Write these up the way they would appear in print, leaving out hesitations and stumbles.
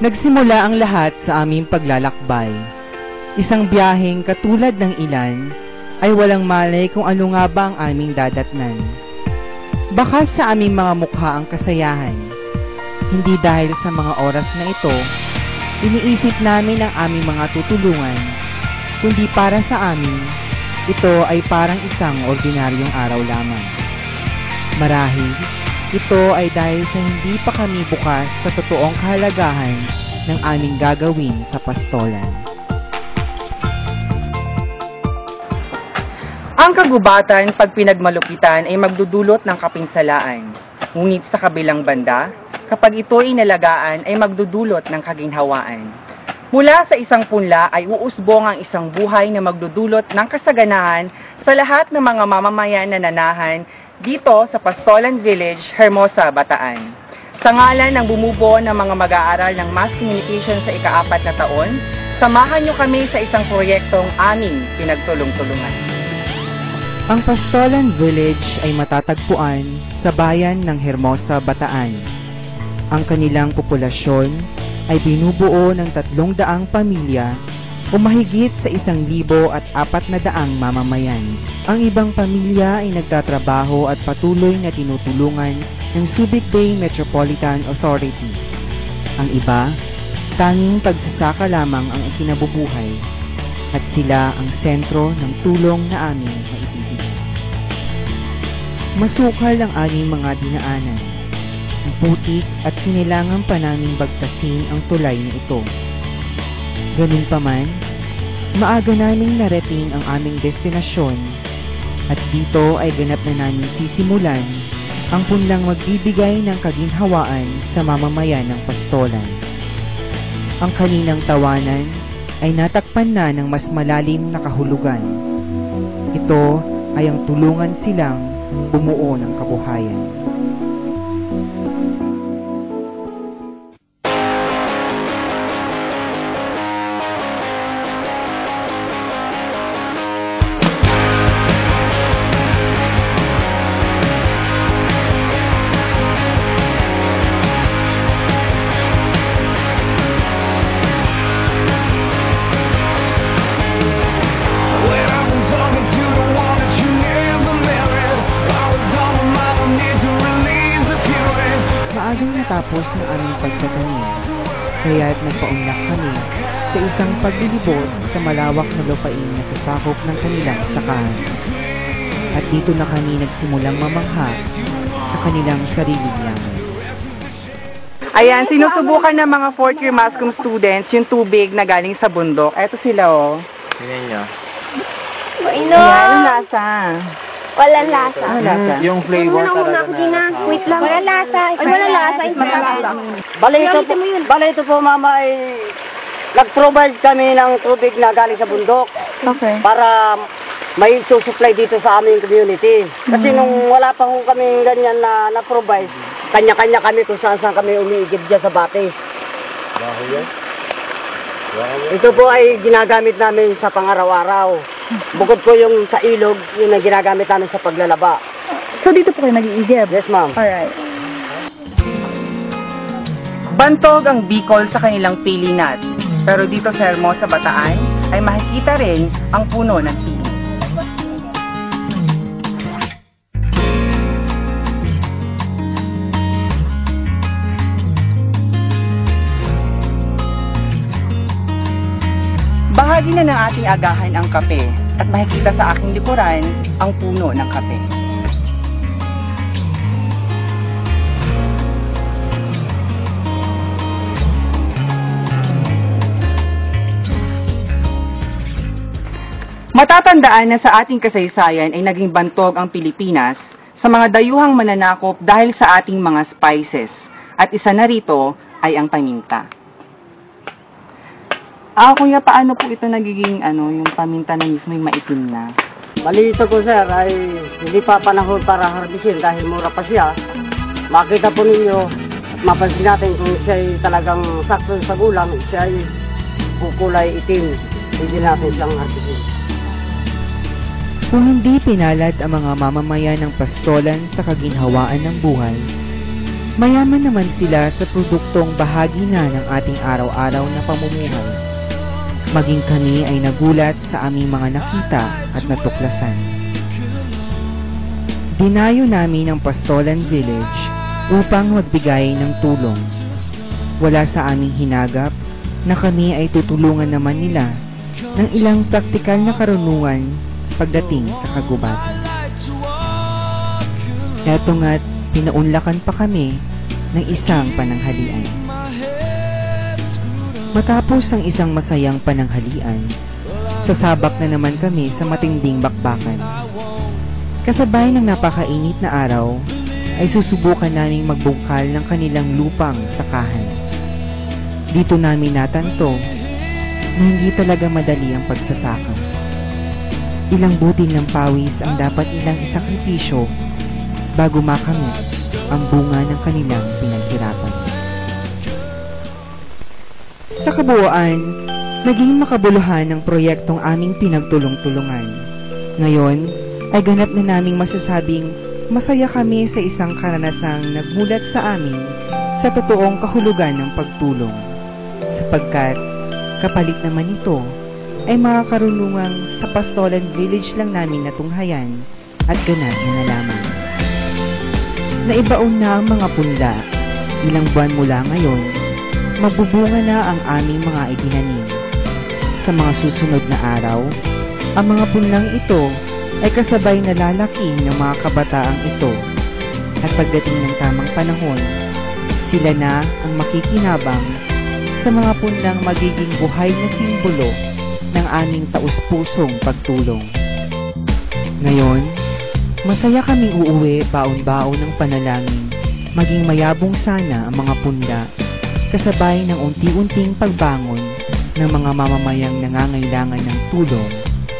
Nagsimula ang lahat sa aming paglalakbay. Isang biyaheng katulad ng ilan ay walang malay kung ano nga ba ang aming dadatnan. Baka sa aming mga mukha ang kasayahan. Hindi dahil sa mga oras na ito, iniisip namin ang aming mga tutulungan, kundi para sa amin, ito ay parang isang ordinaryong araw lamang. Marahil, ito ay dahil sa hindi pa kami bukas sa totoong kahalagahan ng aming gagawin sa pastolan. Ang kagubatan pag pinagmalupitan ay magdudulot ng kapinsalaan. Ngunit sa kabilang banda, kapag ito ay inalagaan ay magdudulot ng kaginhawaan. Mula sa isang punla ay uusbong ang isang buhay na magdudulot ng kasaganahan sa lahat ng mga mamamayan na nanahan dito sa Pastolan Village, Hermosa, Bataan. Sa ngalan ng bumubuo ng mga mag-aaral ng Mass Communication sa ika-4 na taon, samahan niyo kami sa isang proyektong aming pinagtulong-tulungan. Ang Pastolan Village ay matatagpuan sa bayan ng Hermosa, Bataan. Ang kanilang populasyon ay binubuo ng 300 pamilya o mahigit sa 1,400 mamamayan. Ang ibang pamilya ay nagtatrabaho at patuloy na tinutulungan ng Subic Bay Metropolitan Authority. Ang iba, tanging pagsasaka lamang ang ikinabubuhay at sila ang sentro ng tulong na aming maibibigay. Masukal ang aming mga dinaanan. Ang putik at kinilangan pa naming bagtasin ang tulay na ito. Ganun pa man, maaga naming narating ang aming destinasyon at dito ay ganap na namin sisimulan ang punlang magbibigay ng kaginhawaan sa mamamayan ng pastolan. Ang kaninang tawanan ay natakpan na ng mas malalim na kahulugan. Ito ay ang tulungan silang bumuo ng kabuhayan. Tapos ng aming pagtatanim, kaya't nagpaunlak kami sa isang paglilibot sa malawak na lupain na sasakop ng kanilang sakahan. At dito na kami nagsimulang mamangha sa kanilang sariling langit. Ayan, sinusubukan ng mga 4th year Mascom students yung tubig na galing sa bundok. Eto sila, oh. Tingnan nyo. Ino! Ayan, yung lasa. Walang lasa. Ano lasa? Yung flavor talaga na. Wait lang. Walang lasa. Ay, walang lasa. Bale ito po, mama, ay nag-provide kami ng tubig na galing sa bundok. Okay. Para may susupply dito sa aming community. Kasi nung wala pa kung kami ganyan na na-provide, kanya-kanya kami kung saan kami umiigib dyan sa batis. Ito po ay ginagamit namin sa pangaraw-araw. Bukod po yung sa ilog, yun ang ginagamit namin sa paglalaba. So dito po kayo nag-iigib? Yes, ma'am. Alright. Bantog ang Bicol sa kanilang pili nut. Pero dito sa Hermosa, Bataan, ay makikita rin ang puno ng pili. Bahagi na ng ating agahan ang kape at makikita sa aking likuran ang puno ng kape. Matatandaan na sa ating kasaysayan ay naging bantog ang Pilipinas sa mga dayuhang mananakop dahil sa ating mga spices at isa na rito ay ang paminta. Kuya, paano po ito nagiging yung paminta na mismo yung maitim na? Bali ito po, sir, ay hindi pa panahon para harbisin dahil mura pa siya. Makita po ninyo at mapansin natin kung siya ay talagang sakto sa gulang, siya ay kukulay itim. Hindi natin siyang harbisin. Kung hindi pinalad ang mga mamamayan ng pastolan sa kaginhawaan ng buhay, Mayaman naman sila sa produktong bahagi na ng ating araw-araw na pamumuhay. Maging kami ay nagulat sa aming mga nakita at natuklasan. Dinayo namin ang Pastolan Village upang magbigay ng tulong. Wala sa aming hinagap na kami ay tutulungan naman nila ng ilang praktikal na karunungan pagdating sa kagubatan. Eto nga't pinaunlakan pa kami ng isang pananghalian. Matapos ang isang masayang pananghalian, sasabak na naman kami sa matinding bakbakan. Kasabay ng napakainit na araw, ay susubukan naming magbungkal ng kanilang lupang sakahan. Dito namin natanto na hindi talaga madali ang pagsasaka. Ilang butil ng pawis ang dapat nilang isakripisyo bago makamit ang bunga ng kanilang pinaghirapan. Sa kabuuan, naging makabuluhan ang proyektong aming pinagtulong-tulungan. Ngayon, ay ganap na naming masasabing masaya kami sa isang karanasang nagmulat sa amin sa totoong kahulugan ng pagtulong, sapagkat kapalit naman ito ay mga karunungang sa Pastolan Village lang namin natunghayan at ganap na nalaman. Naibaon na ang mga punla. Ilang buwan mula ngayon, magbubunga na ang aming mga itinanim. Sa mga susunod na araw, ang mga punlang ito ay kasabay na lalaki ng mga kabataang ito. At pagdating ng tamang panahon, sila na ang makikinabang sa mga punlang magiging buhay na simbolo ng aming taus-pusong pagtulong. Ngayon, masaya kaming uuwi baon-baon ng panalangin, maging mayabong sana ang mga punla, kasabay ng unti-unting pagbangon ng mga mamamayang nangangailangan ng tulong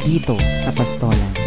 dito sa Pastolan.